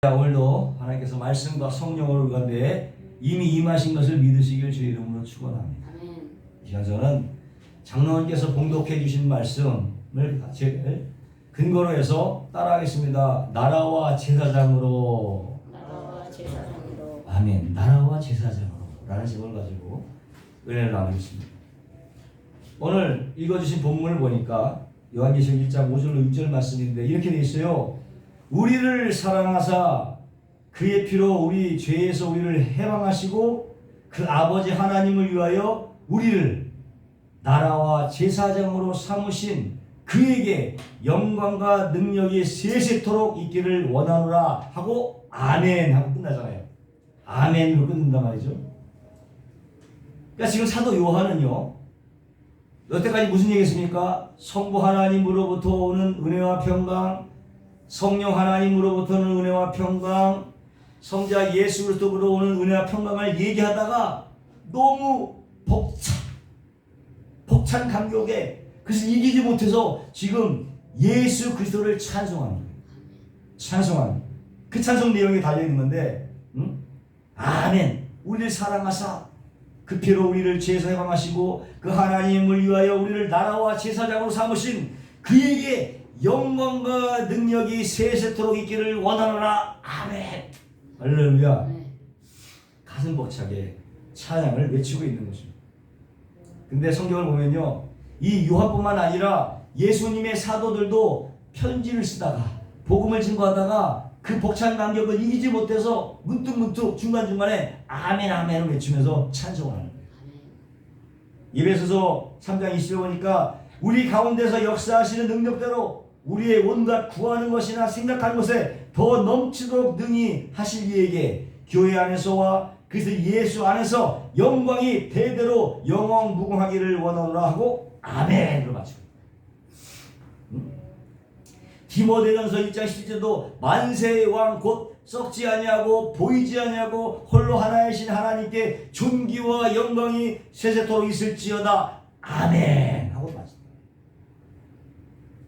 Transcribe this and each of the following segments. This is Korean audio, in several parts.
오늘도 하나님께서 말씀과 성령으로 가운데 이미 임하신 것을 믿으시길 주의 이름으로 축원합니다. 이 시간 저는 장로님께서 봉독해 주신 말씀을 근거로 해서 따라하겠습니다. 나라와 제사장으로. 아멘. 나라와 제사장으로 라는 제목을 가지고 은혜를 나누겠습니다. 오늘 읽어주신 본문을 보니까 요한계시록 1장 5절로 6절 말씀인데 이렇게 되어 있어요. 우리를 사랑하사 그의 피로 우리 죄에서 우리를 해방하시고 그 아버지 하나님을 위하여 우리를 나라와 제사장으로 삼으신 그에게 영광과 능력이 세세토록 있기를 원하노라 하고 아멘 하고 끝나잖아요. 아멘으로 끝난단 말이죠. 그러니까 지금 사도 요한은요, 여태까지 무슨 얘기했습니까? 성부 하나님으로부터 오는 은혜와 평강, 성령 하나님으로부터는 은혜와 평강, 성자 예수 그리스도로 오는 은혜와 평강을 얘기하다가 너무 벅찬 감격에 그래서 이기지 못해서 지금 예수 그리스도를 찬송하는 거예요. 찬송하는 그 찬송 내용이 달려있는 건데, 아멘. 우리를 사랑하사 그 피로 우리를 죄에서 해방하시고 그 하나님을 위하여 우리를 나라와 제사장으로 삼으신 그에게 영광과 능력이 세세토록 있기를 원하노라. 아멘. 할렐루야. 가슴 벅차게 찬양을 외치고 있는 것입니다. 근데 성경을 보면요, 이 요한뿐만 아니라 예수님의 사도들도 편지를 쓰다가 복음을 증거하다가 그 벅찬 감격을 이기지 못해서 문득문득 중간중간에 아멘 아멘을 외치면서 찬송을 하는 거예요. 에베소서 3장 20절 보니까 우리 가운데서 역사하시는 능력대로 우리의 온갖 구하는 것이나 생각하는 것에 더 넘치도록 능히 하실 이에게 교회 안에서와 그래서 예수 안에서 영광이 대대로 영원무궁하기를 원하노라 하고 아멘으로 마치고, 디모데전서 1장 17절도 만세의 왕 곧 썩지 아니하고 보이지 아니하고 홀로 하나이신 하나님께 존귀와 영광이 세세토록 있을지어다. 아멘 하고 마칩니다.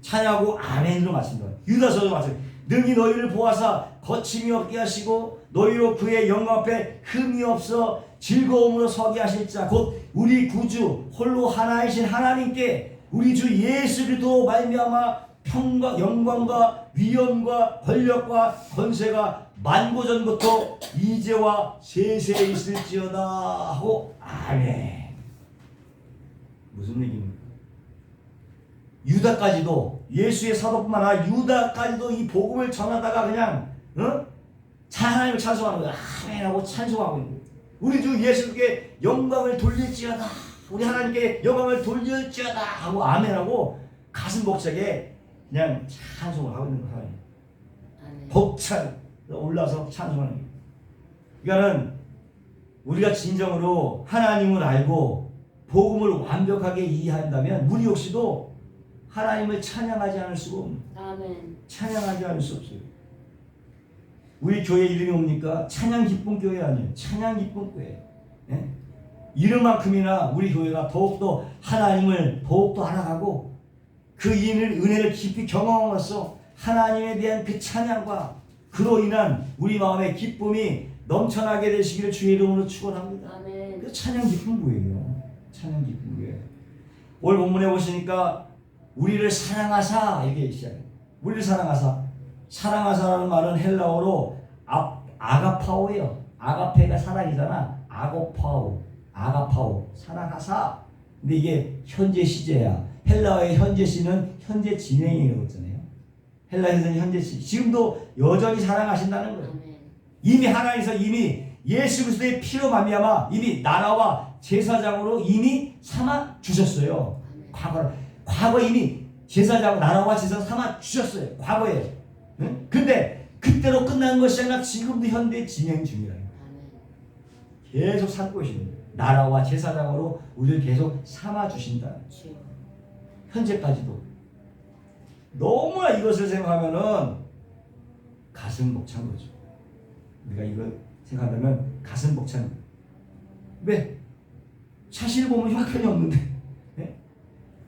찬양하고 아멘으로 마칩니다. 유다서도 마찬가지. 능히 너희를 보아사 거침이 없게 하시고 너희로 그의 영광 앞에 흠이 없어 즐거움으로 서게 하실 자 곧 우리 구주 홀로 하나이신 하나님께 우리 주 예수 그리스도 말미암아 평과 영광과 위엄과 권력과 권세가 만고전부터 이제와 세세에 있을지어다 하고 아멘. 무슨 얘기입니까? 유다까지도, 예수의 사도뿐만 아니라 유다까지도 이 복음을 전하다가 그냥 하나님을 찬송하는 거야. 아멘하고 찬송하고 있는 거야. 우리 주 예수께 영광을 돌릴지어다, 우리 하나님께 영광을 돌릴지어다 하고 아멘하고 가슴 벅차게 그냥 찬송을 하고 있는 거야. 벅찬 올라서 찬송하는 거야. 그러니까는 우리가 진정으로 하나님을 알고 복음을 완벽하게 이해한다면 우리 역시도 하나님을 찬양하지 않을 수가 없는, 아멘. 찬양하지 않을 수 없어요. 우리 교회 이름이 뭡니까? 찬양 기쁨 교회 아니에요. 찬양 기쁨 교회. 예? 이름만큼이나 우리 교회가 더욱더 하나님을 더욱더 알아가고 그 은혜를 깊이 경험함으로써 하나님에 대한 그 찬양과 그로 인한 우리 마음의 기쁨이 넘쳐나게 되시기를 주의 이름으로 축원합니다. 아멘. 그 찬양 기쁨 교회예요. 찬양 기쁨 교회. 오늘 본문에 보시니까 우리를 사랑하사 이렇게 시작해요. 우리를 사랑하사. 사랑하사라는 말은 헬라어로 아가파오예요. 아가페가 사랑이잖아. 아가파오. 사랑하사. 근데 이게 현재 시제야. 헬라어의 현재 시는 현재 진행이라고 했잖아요. 헬라에서는 현재 시. 지금도 여전히 사랑하신다는 거예요. 이미 하나님께서 이미 예수 그리스도의 피로 말미암아 이미 나라와 제사장으로 이미 삼아 주셨어요. 과거 이미 제사장 나라와 제사 삼아 주셨어요. 과거에. 응? 근데 그때로 끝난 것이 아니라 지금도 현대 진행 중이라는 거예요. 계속 삼고 계시는 거예요. 나라와 제사장으로 우리를 계속 삼아 주신다. 현재까지도. 너무나 이것을 생각하면은 가슴 벅찬 거죠. 우리가 이거 생각하면 가슴 벅찬. 왜? 사실 보면 형편이 없는데.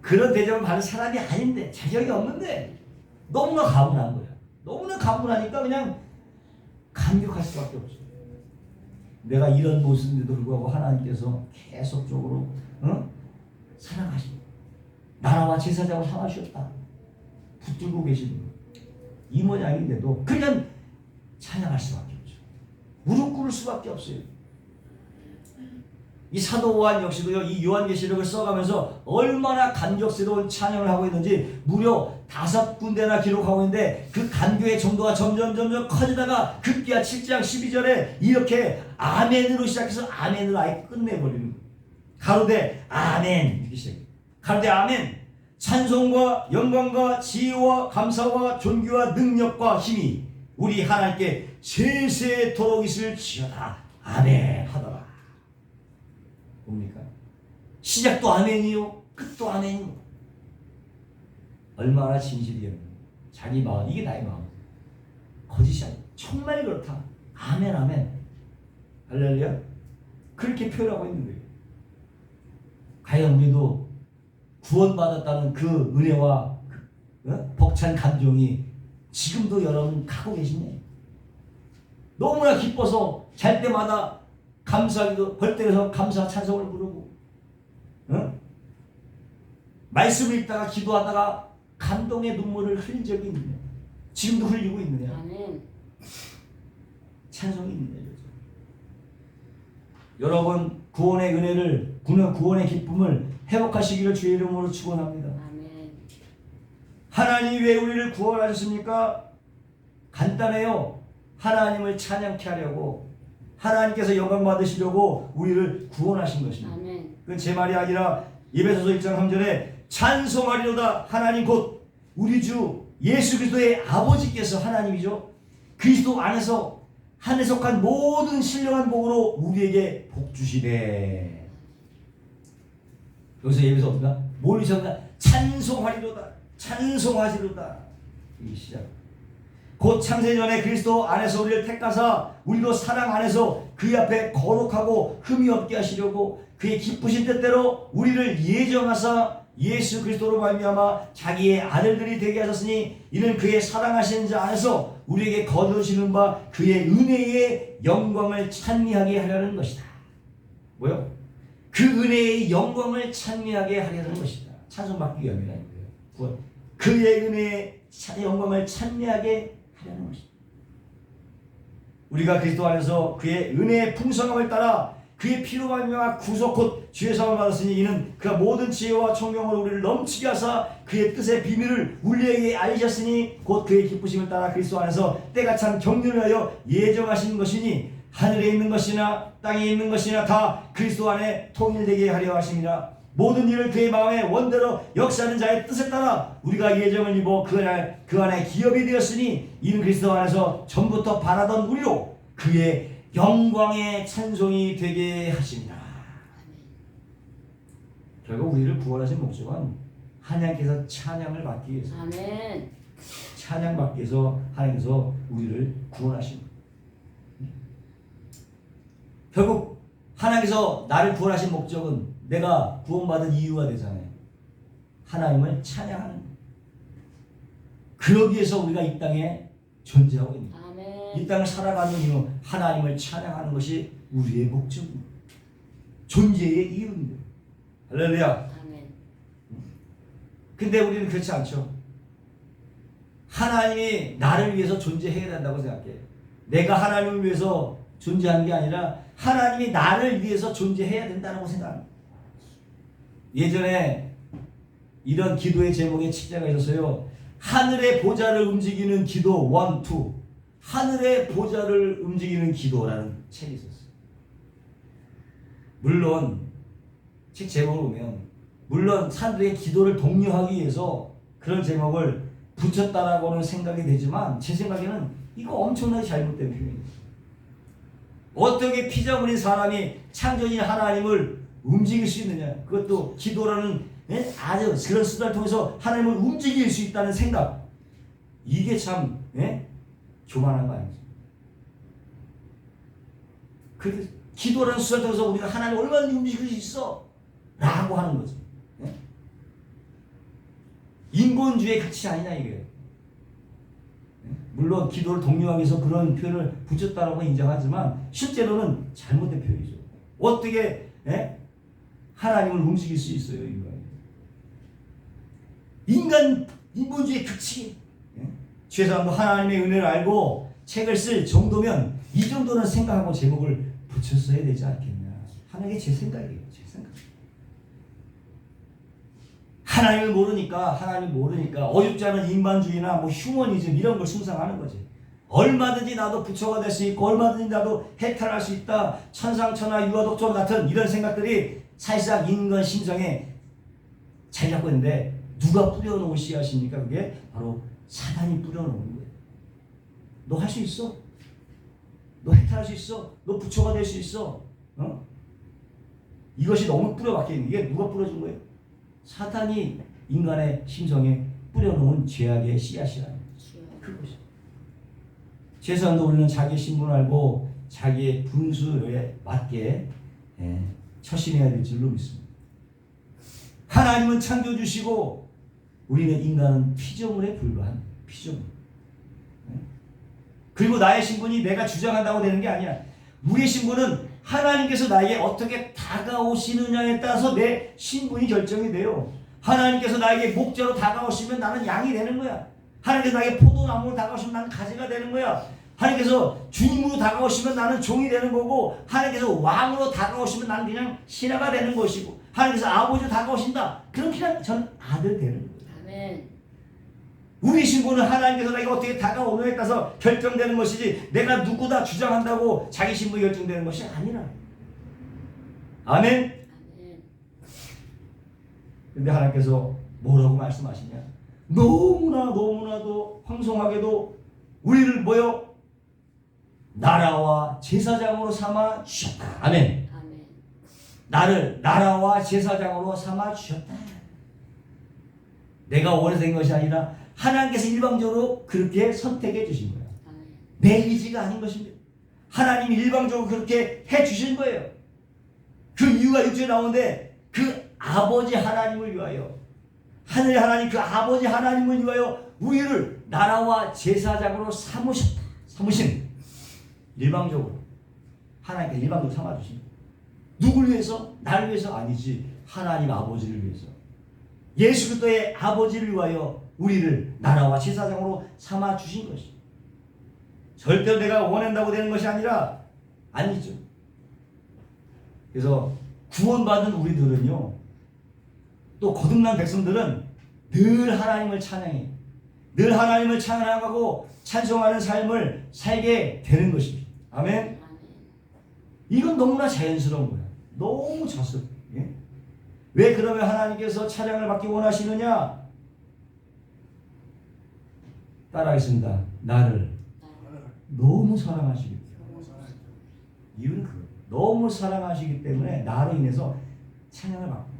그런 대접을 받는 사람이 아닌데, 자격이 없는데 너무나 가분한 거야. 너무나 가분하니까 그냥 감격할 수밖에 없어요. 내가 이런 모습인데도 불구하고 하나님께서 계속적으로 사랑하시고 나라와 제사장을 삼아주셨다. 붙들고 계시는 이 모양인데도 그냥 찬양할 수밖에 없죠. 무릎 꿇을 수밖에 없어요. 이 사도 요한 역시도요, 이 요한계시록을 써가면서 얼마나 감격스러운 찬양을 하고 있는지 무려 5군데나 기록하고 있는데 그 간교의 정도가 점점 커지다가 급기야 7장 12절에 이렇게 아멘으로 시작해서 아멘으로 아예 끝내버리는 거예요. 가로되 아멘 이렇게 시작해요. 가로되 아멘. 찬송과 영광과 지혜와 감사와 존귀와 능력과 힘이 우리 하나님께 세세토록 있을지어다. 아멘 하더라. 뭡니까? 시작도 아멘이요 끝도 아멘이요. 얼마나 진실이에요. 자기 마음, 이게 나의 마음. 거짓이 아니야. 정말 그렇다. 아멘 아멘. 할렐루야. 그렇게 표현하고 있는 거예요. 과연 우리도 구원받았다는 그 은혜와 벅찬 감정이 지금도 여러분 갖고 계시냐? 너무나 기뻐서 잘 때마다 감사하기도 벌떡해서 감사 찬송을 부르고 말씀을 읽다가 기도하다가 감동의 눈물을 흘린 적이 있느냐? 지금도 흘리고 있느냐? 아멘. 찬송이 있느냐? 여러분 구원의 은혜를 구원의 기쁨을 회복하시기를 주의 이름으로 축원합니다. 아멘. 하나님이 왜 우리를 구원하셨습니까? 간단해요. 하나님을 찬양케 하려고, 하나님께서 영광 받으시려고 우리를 구원하신 것입니다. 아멘. 그건 제 말이 아니라 에베소서 1장 3절에 찬송하리로다. 하나님 곧 우리 주 예수 그리스도의 아버지께서 하나님이죠. 그리스도 안에서 한에 속한 모든 신령한 복으로 우리에게 복 주시되. 여기서 예배서 어떤가? 뭘 하셨나? 찬송하리로다. 찬송하시로다. 이 시작. 곧 창세전에 그리스도 안에서 우리를 택하사 우리도 사랑 안에서 그 앞에 거룩하고 흠이 없게 하시려고 그의 기쁘신 뜻대로 우리를 예정하사 예수 그리스도로 말미암아 자기의 아들들이 되게 하셨으니 이는 그의 사랑하시는 자 안에서 우리에게 거두시는 바 그의 은혜의 영광을 찬미하게 하려는 것이다. 뭐요? 그 은혜의 영광을 찬미하게 하려는 것이다. 찬송받기 위함이라 거예요. 그의 은혜의 영광을 찬미하게 하려는 것이다. 우리가 그리스도 안에서 그의 은혜의 풍성함을 따라 그의 피로 말미암아 구속 곧 죄 사함을 받았으니 이는 그가 모든 지혜와 총명으로 우리를 넘치게 하사 그의 뜻의 비밀을 우리에게 알리셨으니 곧 그의 기쁘심을 따라 그리스도 안에서 때가 참 경륜을 하여 예정하신 것이니 하늘에 있는 것이나 땅에 있는 것이나 다 그리스도 안에 통일되게 하려 하심이라. 모든 일을 그의 마음의 원대로 역사하는 자의 뜻을 따라 우리가 예정을 입어 그 안에 기업이 되었으니 이는 그리스도 안에서 전부터 바라던 우리로 그의 영광의 찬송이 되게 하십니다. 결국 우리를 구원하신 목적은 하나님께서 찬양을 받기 위해서, 아멘. 찬양받기 위해서 하나님께서 우리를 구원하십니다. 결국 하나님께서 나를 구원하신 목적은 내가 구원받은 이유가 되잖아요. 하나님을 찬양하는 거예요. 그러기 위해서 우리가 이 땅에 존재하고 있는 거예요. 아멘. 이 땅을 살아가는 이유, 하나님을 찬양하는 것이 우리의 목적입니다. 존재의 이유입니다. 할렐루야. 아멘. 근데 우리는 그렇지 않죠. 하나님이 나를 위해서 존재해야 된다고 생각해요. 내가 하나님을 위해서 존재하는 게 아니라 하나님이 나를 위해서 존재해야 된다고 생각합니다. 예전에 이런 기도의 제목의 책자가 있었어요. 하늘의 보좌를 움직이는 기도 1, 2. 하늘의 보좌를 움직이는 기도라는 책이 있었어요. 물론 책 제목을 보면 물론 사람들의 기도를 독려하기 위해서 그런 제목을 붙였다라고는 생각이 되지만 제 생각에는 이거 엄청나게 잘못된 표현이에요. 어떻게 피조물인 사람이 창조주인 하나님을 움직일 수 있느냐? 그것도 기도라는 아주 그런 수단을 통해서 하나님을 움직일 수 있다는 생각. 이게 참 교만한 거 아니죠? 그래서 기도라는 수단을 통해서 우리가 하나님을 얼마나 움직일 수 있어? 라고 하는 거죠. 인본주의 가치 아니냐 이게. 물론 기도를 독려하기 위해서 그런 표현을 붙였다라고 인정하지만 실제로는 잘못된 표현이죠. 어떻게 하나님을 움직일 수 있어요, 인본주의 극치. 최소한도 하나님의 은혜를 알고 책을 쓸 정도면 이 정도는 생각하고 제목을 붙였어야 되지 않겠냐 하는 게 제 생각이에요. 제 생각. 하나님을 모르니까 어줍지 않은 인본주의나 뭐 휴머니즘 이런 걸 숭상하는 거지. 얼마든지 나도 부처가 될 수 있고 얼마든지 나도 해탈할 수 있다. 천상천하 유아독존 같은 이런 생각들이 사실상 인간 심정에 자리 잡고 있는데 누가 뿌려놓은 씨앗입니까? 그게 바로 사단이 뿌려놓은 거예요. 너 할 수 있어? 너 해탈할 수 있어? 너 부처가 될 수 있어? 이것이 너무 뿌려박혀 있는 게 누가 뿌려준 거예요? 사탄이 인간의 심성에 뿌려놓은 죄악의 씨앗이라는 그것이. 최소한도 우리는 자기 신분을 알고 자기의 분수에 맞게 처신해야 될 줄로 믿습니다. 하나님은 창조주시고 우리는 인간은 피조물에 불과한 피조물. 그리고 나의 신분이 내가 주장한다고 되는 게 아니야. 우리의 신분은 하나님께서 나에게 어떻게 다가오시느냐에 따라서 내 신분이 결정이 돼요. 하나님께서 나에게 목자로 다가오시면 나는 양이 되는 거야. 하나님께서 나에게 포도나무로 다가오시면 나는 가지가 되는 거야. 하나님께서 주님으로 다가오시면 나는 종이 되는 거고, 하나님께서 왕으로 다가오시면 나는 그냥 신하가 되는 것이고, 하나님께서 아버지로 다가오신다. 그럼 그냥 전 아들 되는 거예요. 아멘. 우리 신분은 하나님께서 나에게 어떻게 다가오느냐에 따라서 결정되는 것이지, 내가 누구다 주장한다고 자기 신분이 결정되는 것이 아니라. 아멘. 근데 하나님께서 뭐라고 말씀하시냐? 너무나도 황송하게도 우리를 뭐요? 나라와 제사장으로 삼아 주셨다. 아멘. 아멘. 나를 나라와 제사장으로 삼아 주셨다. 내가 원해서 된 것이 아니라 하나님께서 일방적으로 그렇게 선택해 주신 거야. 아멘. 내 의지가 아닌 것입니다. 하나님이 일방적으로 그렇게 해 주신 거예요. 그 이유가 6절에 나오는데, 그 아버지 하나님을 위하여, 하늘 하나님 그 아버지 하나님을 위하여 우리를 나라와 제사장으로 삼으신 일방적으로 하나님께 일방적으로 삼아주신. 누굴 위해서? 나를 위해서? 아니지. 하나님 아버지를 위해서. 예수 그리스도의 아버지를 위하여 우리를 나라와 제사장으로 삼아주신 것이. 절대로 내가 원한다고 되는 것이 아니죠. 그래서 구원받은 우리들은요, 또 거듭난 백성들은 늘 하나님을 찬양해. 늘 하나님을 찬양하고 찬송하는 삶을 살게 되는 것입니다. 아멘. 아멘. 이건 너무나 자연스러운 거야. 너무 자연스러워. 예? 왜 그러면 하나님께서 찬양을 받기 원하시느냐? 따라하겠습니다. 나를 너무 사랑하시기 때문에. 이유는 그거예요. 너무 사랑하시기 때문에 나로 인해서 찬양을 받고.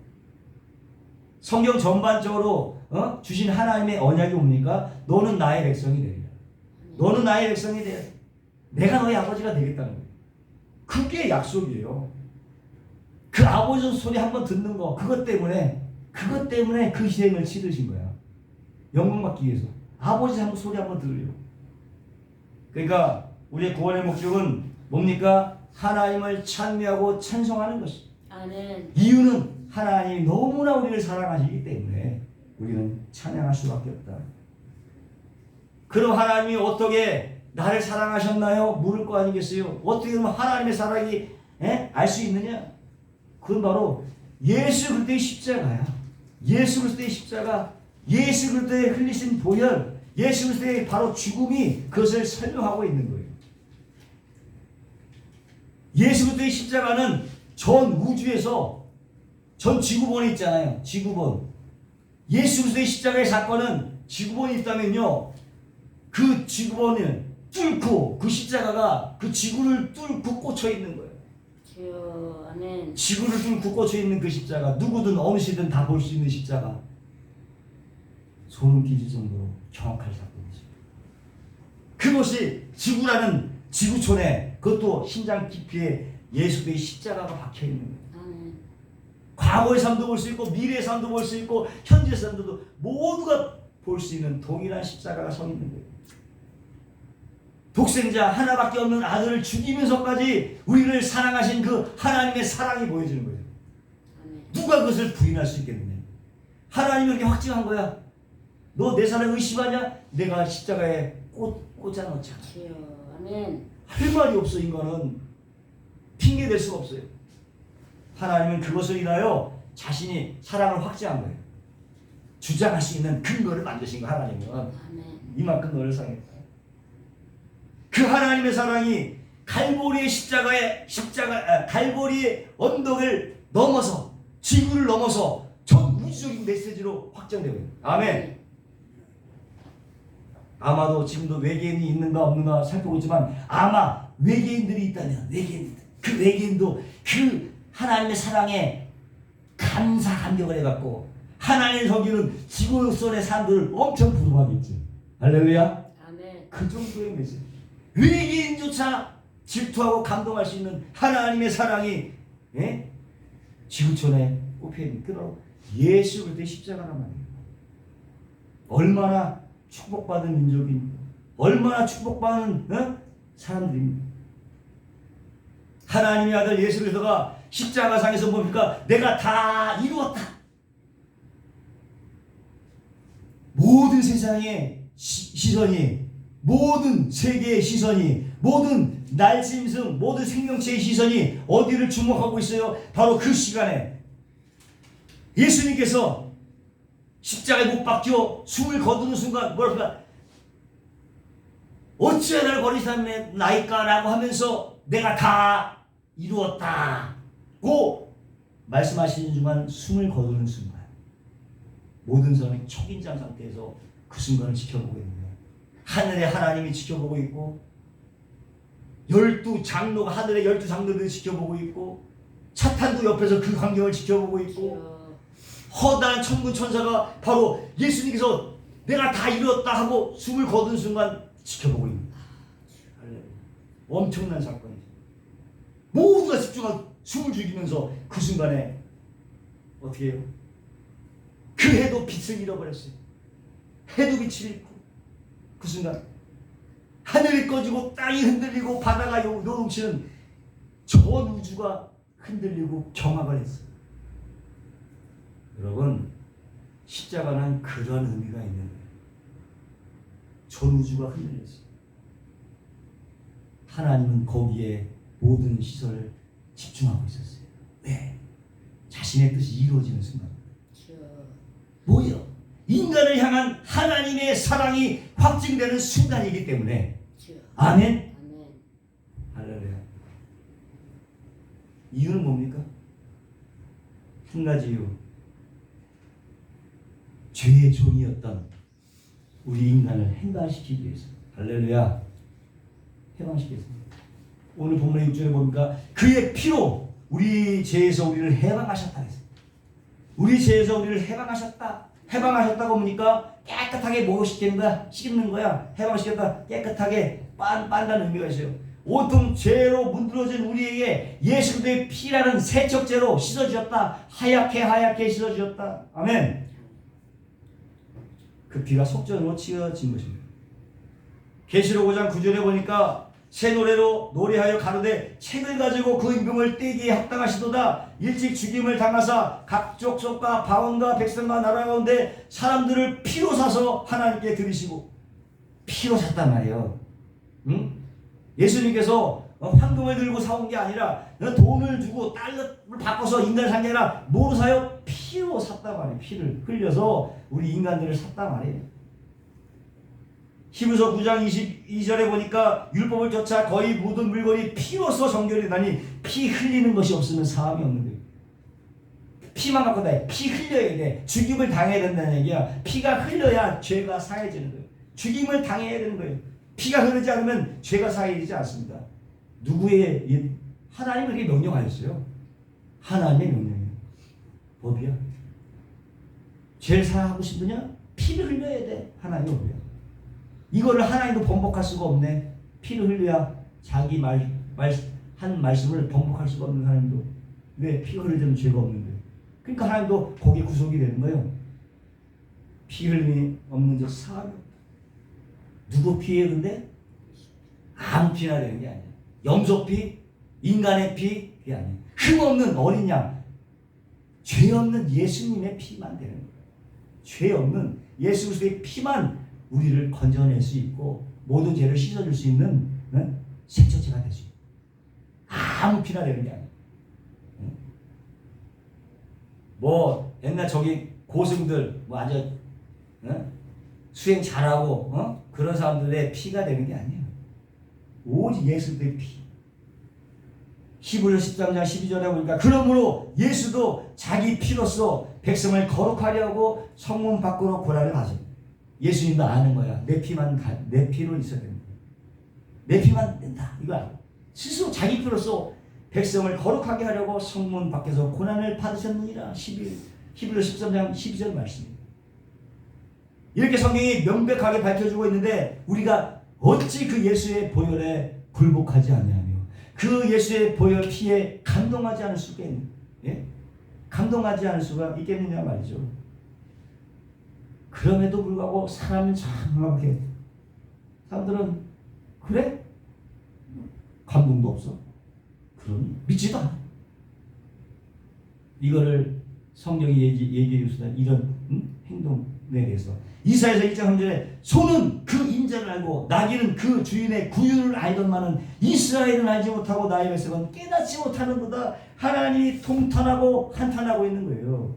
성경 전반적으로 주신 하나님의 언약이 뭡니까? 너는 나의 백성이 되리라. 너는 나의 백성이 되리라. 내가 너의 아버지가 되겠다는 거예요. 그게 약속이에요. 그 아버지 소리 한번 듣는 거, 그것 때문에 그 희생을 치르신 거야. 영광 받기 위해서. 아버지 소리 한번 들으려고. 그러니까 우리의 구원의 목적은 뭡니까? 하나님을 찬미하고 찬송하는 것이. 아멘. 이유는 하나님이 너무나 우리를 사랑하시기 때문에 우리는 찬양할 수밖에 없다. 그럼 하나님이 어떻게 나를 사랑하셨나요? 물을 거 아니겠어요? 어떻게 그러면 하나님의 사랑이 알 수 있느냐? 그건 바로 예수 그리스도의 십자가야. 예수 그리스도의 십자가, 예수 그리스도의 흘리신 보혈, 예수 그리스도의 바로 죽음이 그것을 설명하고 있는 거예요. 예수 그리스도의 십자가는 전 우주에서, 전 지구본에 있잖아요. 지구본. 예수 그리스도의 십자가의 사건은 지구본이 있다면요, 그 지구본을 뚫고, 그 십자가가 그 지구를 뚫고 꽂혀 있는 거예요. 주여. 아멘. 지구를 뚫고 꽂혀 있는 그 십자가, 누구든 어느시든 다 볼 수 있는 십자가. 소름 끼칠 정도로 정확할 사건이죠. 그것이 지구라는 지구촌에, 그것도 심장 깊이에 예수의 십자가가 박혀 있는 거예요. 아멘. 과거의 삶도 볼 수 있고, 미래의 삶도 볼 수 있고, 현재의 삶도 모두가 볼 수 있는 동일한 십자가가 서 있는 거예요. 독생자 하나밖에 없는 아들을 죽이면서까지 우리를 사랑하신 그 하나님의 사랑이 보여지는 거예요. 아멘. 누가 그것을 부인할 수 있겠느냐? 하나님이 이렇게 확증한 거야. 너 내 사랑 의심하냐? 내가 십자가에 꽂아놓자. 주여. 아멘. 할 말이 없어. 인간은 핑계 댈 수가 없어요. 하나님은 그것을 인하여 자신이 사랑을 확증한 거예요. 주장할 수 있는 근거를 만드신 거. 하나님은 아멘. 이만큼 너를 사랑했다. 그 하나님의 사랑이 갈보리의 갈보리의 언덕을 넘어서 지구를 넘어서 전 우주적인 메시지로 확정되고 있는. 아멘. 아마도 지금도 외계인이 있는가 없는가 살펴보고 있지만 아마 외계인들이 있다면 그 외계인도 그 하나님의 사랑에 감격을 해갖고 하나님을 섬기는 지구촌의 사람들을 엄청 부러워하겠지. 할렐루야. 아멘. 그 정도의 메시지. 외계인조차 질투하고 감동할 수 있는 하나님의 사랑이 지구촌에 꼽혀있는 그런 예수 그리스도의 십자가란 말이에요. 얼마나 축복받은 민족입니까? 얼마나 축복받은 사람들입니까? 하나님의 아들 예수 그리스도가 십자가상에서 뭡니까? 내가 다 이루었다. 모든 세상의 시선이, 모든 세계의 시선이, 모든 날짐승, 모든 생명체의 시선이 어디를 주목하고 있어요? 바로 그 시간에 예수님께서 십자가에 못 박혀 숨을 거두는 순간 뭐랄까, 어찌해 나를 버리시는 나이까라고 하면서 내가 다 이루었다고 말씀하시는 중간 숨을 거두는 순간 모든 사람이 초긴장 상태에서 그 순간을 지켜보고 있는 거예요. 하늘에 하나님이 지켜보고 있고 12장로가 하늘의 12장로들이 지켜보고 있고 차탄도 옆에서 그 광경을 지켜보고 있고 허다한 천군 천사가 바로 예수님께서 내가 다 이루었다 하고 숨을 거둔 순간 지켜보고 있는 거예요. 엄청난 사건이죠. 모두가 집중하고 숨을 죽이면서 그 순간에 어떻게 해요? 그 해도 빛을 잃어버렸어요. 해도 빛을 잃고 그 순간 하늘이 꺼지고 땅이 흔들리고 바다가 요동치는 전 우주가 흔들리고 경악을 했어요. 여러분, 십자가는 그런 의미가 있는 거예요. 전 우주가 흔들렸어요. 하나님은 거기에 모든 시선을 집중하고 있었어요. 왜? 자신의 뜻이 이루어지는 순간. 뭐예요? 인간을 향한 하나님의 사랑이 확증되는 순간이기 때문에. 아멘. 할렐루야. 이유는 뭡니까? 한 가지 이유. 죄의 종이었던 우리 인간을 해방시키기 위해서. 할렐루야. 해방시키기 위해서. 오늘 본문의 6절에 보니까 그의 피로 우리 죄에서 우리를 해방하셨다 했어요. 우리 죄에서 우리를 해방하셨다. 해방하셨다고 보니까 깨끗하게 뭐 시키는 거야? 씻는 거야. 해방시켰다. 깨끗하게 빤다는 의미가 있어요. 온통 죄로 문드러진 우리에게 예수 그리스도의 피라는 세척제로 씻어주셨다. 하얗게 씻어주셨다. 아멘. 그 피가 속전으로 치어진 것입니다. 계시록 5장 9절에 보니까 새 노래로 노래하여 가로되 책을 가지고 그 임금을 떼기에 합당하시도다. 일찍 죽임을 당하사 각 족속과 방언과 백성과 나라 가운데 사람들을 피로 사서 하나님께 드리시고. 피로 샀단 말이에요. 응? 예수님께서 황금을 들고 사온 게 아니라 돈을 주고 달러를 바꿔서 인간을 산 게 아니라 뭐로 사요? 피로 샀단 말이에요. 피를 흘려서 우리 인간들을 샀단 말이에요. 히브리서 9장 22절에 보니까 율법을 쫓아 거의 모든 물건이 피로써 정결이다니 피 흘리는 것이 없으면 사함이 없는 거예요. 피만 갖고 다해. 피 흘려야 돼. 죽임을 당해야 된다는 얘기야. 피가 흘려야 죄가 사해지는 거예요. 죽임을 당해야 되는 거예요. 피가 흐르지 않으면 죄가 사해지지 않습니다. 누구의 하나님이 그렇게 명령하였어요. 하나님의 명령이에요. 법이야. 죄를 사하고 싶으냐? 피를 흘려야 돼. 하나님의 법이야. 이거를 하나님도 번복할 수가 없네. 피를 흘려야 자기 한 말씀을 번복할 수가 없는 하나님도. 왜? 피가 흐르면 죄가 없는데. 그러니까 하나님도 거기에 구속이 되는 거예요. 피 흘림이 없는 자 사함이 없다. 누구 피해 근데? 아무 피나 되는 게 아니에요. 염소피, 인간의 피, 그게 아니에요. 흠없는 어린 양, 죄 없는 예수님의 피만 되는 거예요. 죄 없는 예수 그리스도의 피만 우리를 건져낼 수 있고 모든 죄를 씻어줄 수 있는 색조체가 될 수 있어요. 아무 피나 되는 게 아니에요. 뭐 옛날 저기 고승들 뭐 아주 수행 잘하고 그런 사람들의 피가 되는 게 아니에요. 오직 예수의 피. 히브리서 13장 12절에 보니까 그러므로 예수도 자기 피로써 백성을 거룩하려고 성문 밖으로 고난을 하셨다. 예수님도 아는 거야. 내 피로 있어야 된다. 내 피만 된다. 이거 알고. 스스로 자기 피로써 백성을 거룩하게 하려고 성문 밖에서 고난을 받으셨느니라. 히브리서 13장 12절 말씀입니다. 이렇게 성경이 명백하게 밝혀주고 있는데 우리가 어찌 그 예수의 보혈에 굴복하지 않냐며 그 예수의 보혈 피에 감동하지 않을 수가 있는, 예? 감동하지 않을 수가 있겠느냐 말이죠. 그럼에도 불구하고 사람은 장하게 사람들은 그래? 감동도 없어. 그럼 믿지도 않아. 이거를 성경이 얘기해 주시다 이런 행동에 대해서 이사야서 1장 3절에 소는 그 인자를 알고 나귀는 그 주인의 구유를 알건만은 이스라엘은 알지 못하고 나의 백성은 깨닫지 못하는도다. 하나님이 통탄하고 한탄하고 있는 거예요.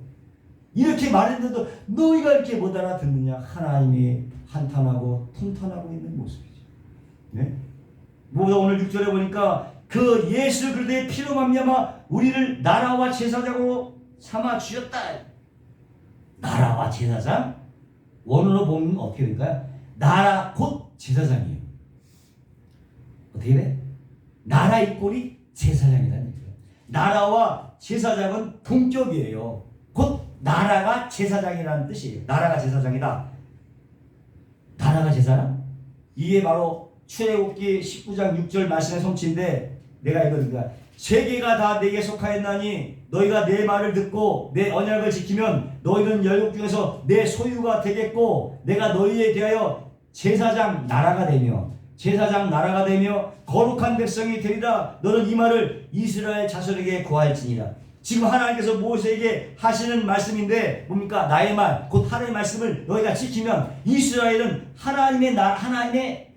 이렇게 말했는데도 너희가 이렇게 못 알아듣느냐. 하나님이 한탄하고 통탄하고 있는 모습이죠. 네? 오늘 6절에 보니까 그 예수 그리스도의 피로 말미암아 우리를 나라와 제사장으로 삼아 주셨다. 나라와 제사장? 원어로 보면 어떻게 될까요? 나라 곧 제사장이에요. 어떻게 돼? 나라 이꼴이 제사장이라는 얘기예요. 나라와 제사장은 동격이에요. 곧 나라가 제사장이라는 뜻이에요. 나라가 제사장이다. 나라가 제사장? 이게 바로 출애굽기 19장 6절 말씀의 성취인데 내가 읽어드립니다. 세계가 다 내게 속하였나니 너희가 내 말을 듣고 내 언약을 지키면 너희는 열국 중에서 내 소유가 되겠고 내가 너희에 대하여 제사장 나라가 되며 거룩한 백성이 되리라. 너는 이 말을 이스라엘 자손에게 고할지니라. 지금 하나님께서 모세에게 하시는 말씀인데 뭡니까? 나의 말, 곧 하나님의 말씀을 너희가 지키면 이스라엘은 하나님의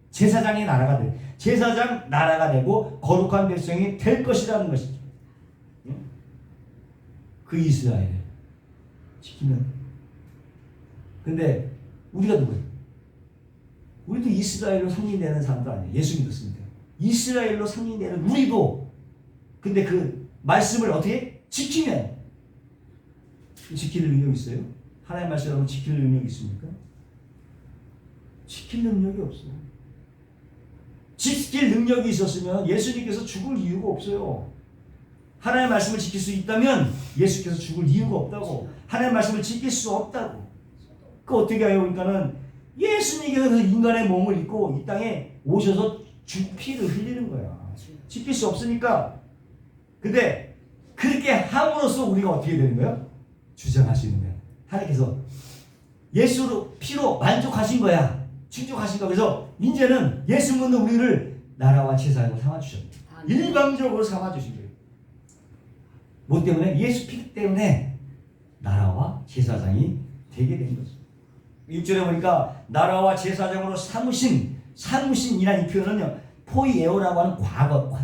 제사장의 나라가 돼. 제사장 나라가 되고 거룩한 백성이 될 것이라는 것이죠. 그 이스라엘을 지키면. 근데 우리가 누구예요? 우리도 이스라엘로 상징되는 사람도 아니에요. 예수 믿었습니다. 이스라엘로 상징되는 우리도 근데 그 말씀을 어떻게 지키면 지킬 능력이 있어요? 하나님의 말씀을 지킬 능력이 있습니까? 지킬 능력이 없어요. 지킬 능력이 있었으면 예수님께서 죽을 이유가 없어요. 하나님의 말씀을 지킬 수 있다면 예수께서 죽을 이유가 없다고. 하나님의 말씀을 지킬 수 없다고. 그 어떻게 해요? 그러니까는 예수님께서 인간의 몸을 입고 이 땅에 오셔서 주 피를 흘리는 거야. 지킬 수 없으니까. 근데 그렇게 함으로써 우리가 어떻게 되는 거야? 주장할 수 있는 거야. 하나님께서 예수로 피로 만족하신 거야. 충족하신 거야. 그래서 이제는 예수 믿는 우리를 나라와 제사장으로 삼아주셨다. 일방적으로 삼아주신 거예요. 뭐 때문에? 예수 피 때문에 나라와 제사장이 되게 된 거죠. 6절에 보니까 나라와 제사장으로 삼으신이라는 이 표현은요, 포이에오라고 하는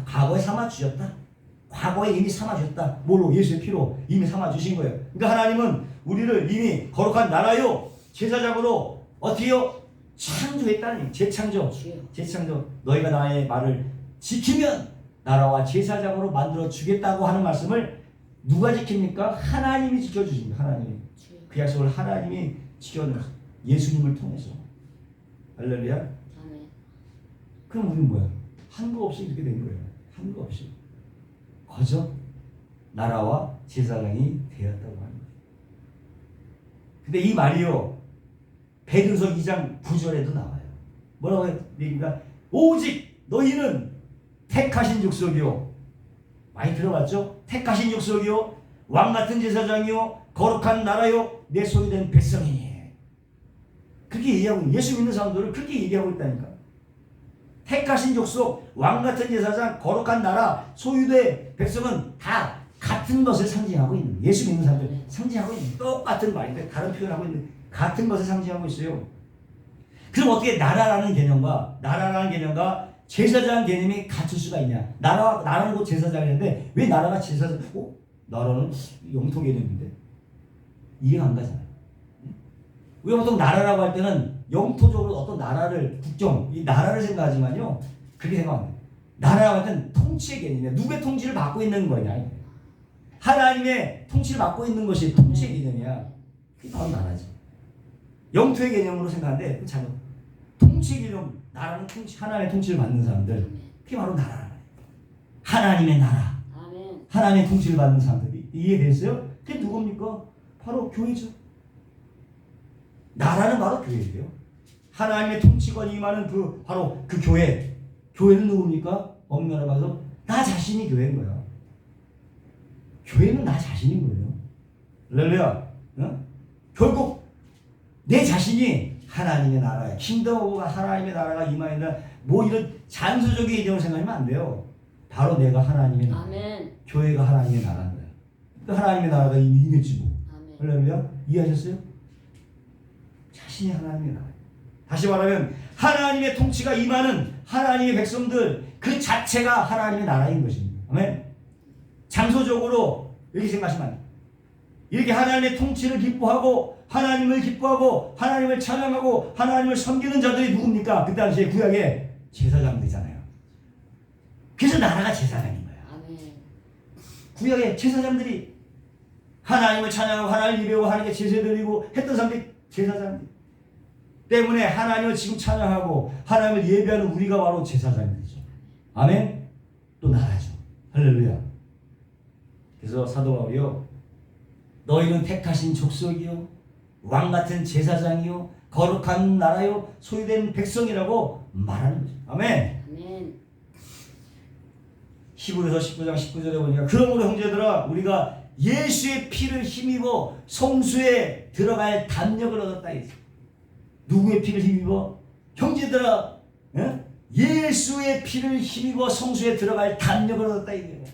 과거에 삼아주셨다. 과거에 이미 삼아주셨다. 뭘로? 예수의 피로 이미 삼아주신 거예요. 그러니까 하나님은 우리를 이미 거룩한 나라요, 제사장으로 어떻게요? 창조했다니. 재창조. 너희가 나의 말을 지키면 나라와 제사장으로 만들어 주겠다고 하는 말씀을 누가 지킵니까? 하나님이 지켜주십니다. 하나님이. 그 약속을 하나님이 지켜는 예수님을 통해서. 할렐루야. 그럼 우리는 뭐야? 한 거 없이 이렇게 된 거예요. 한 거 없이. 거저 나라와 제사장이 되었다고 하는 거예요. 근데 이 말이요, 베드로서 2장 9절에도 나와요. 뭐라고 얘기합니까? 오직 너희는 택하신 족속이요. 많이 들어봤죠? 택하신 족속이요, 왕같은 제사장이요, 거룩한 나라요, 내 소유된 백성이니. 그렇게 얘기하고, 예수 믿는 사람들을 그렇게 얘기하고 있다니까. 택하신 족속, 왕같은 제사장, 거룩한 나라, 소유대 백성은 다 같은 것을 상징하고 있는 거예요. 예수 믿는 사람들 상징하고 있는 거예요. 똑같은 말인데 다른 표현하고 있는 같은 것을 상징하고 있어요. 그럼 어떻게 나라라는 개념과 제사장 개념이 같을 수가 있냐? 나라는 곧 제사장인데 왜 나라가 제사장? 나라는 영토 개념인데 이해가 안 가잖아요. 우리가 보통 나라라고 할 때는 영토적으로 어떤 나라를 이 나라를 생각하지만요, 그렇게 생각 안 해요. 나라라고 할 때는 통치의 개념이야. 누구의 통치를 받고 있는 거냐? 하나님의 통치를 받고 있는 것이 통치의 개념이야. 그게 바로 나라지. 영토의 개념으로 생각하는데 그 잘못. 통치 개념, 나라는 하나님의 통치를 받는 사람들, 그게 바로 나라라는 거예요. 하나님의 나라, 하나님의 통치를 받는 사람들이 이해됐어요? 그게 누굽니까? 바로 교회죠. 나라는 바로 교회예요. 하나님의 통치권이 임하는 바로 그 교회. 교회는 누굽니까? 엄밀하게 말해서 나 자신이 교회인 거야. 교회는 나 자신인 거예요. 할렐루야. 어? 결국 내 자신이 하나님의 나라에 킹덤오브가 하나님의 나라가 임하는다. 뭐 이런 잔소적인 개념을 생각하면 안 돼요. 바로 내가 하나님의 나라. 아멘. 교회가 하나님의 나라인 거야. 그 하나님의 나라가 이미 임했지 뭐. 할렐루야. 이해하셨어요? 자신이 하나님의 나라. 다시 말하면 하나님의 통치가 임하는 하나님의 백성들 그 자체가 하나님의 나라인 것입니다. 아멘. 장소적으로 이렇게 생각하시면 안 돼요. 이렇게 하나님의 통치를 기뻐하고 하나님을 기뻐하고 하나님을 찬양하고 하나님을 섬기는 자들이 누굽니까? 그 당시에 구약의 제사장들이잖아요. 그래서 나라가 제사장인 거야. 아멘. 구약의 제사장들이 하나님을 찬양하고 하나님을 예배하고 하나님께 제사 드리고 했던 사람들이 제사장들 때문에 하나님을 지금 찬양하고 하나님을 예배하는 우리가 바로 제사장들이죠. 아멘. 또 나라죠. 할렐루야. 그래서 사도 바울이요, 너희는 택하신 족속이요 왕같은 제사장이요 거룩한 나라요 소유된 백성이라고 말하는 거죠. 아멘. 아멘. 히브리서 19장 19절에 보니까 그러므로 형제들아 우리가 예수의 피를 힘입어 성수에 들어갈 담력을 얻었다 했어요. 누구의 피를 힘입어? 형제들아, 예수의 피를 힘입어 성수에 들어갈 담력을 얻었다 이거예요.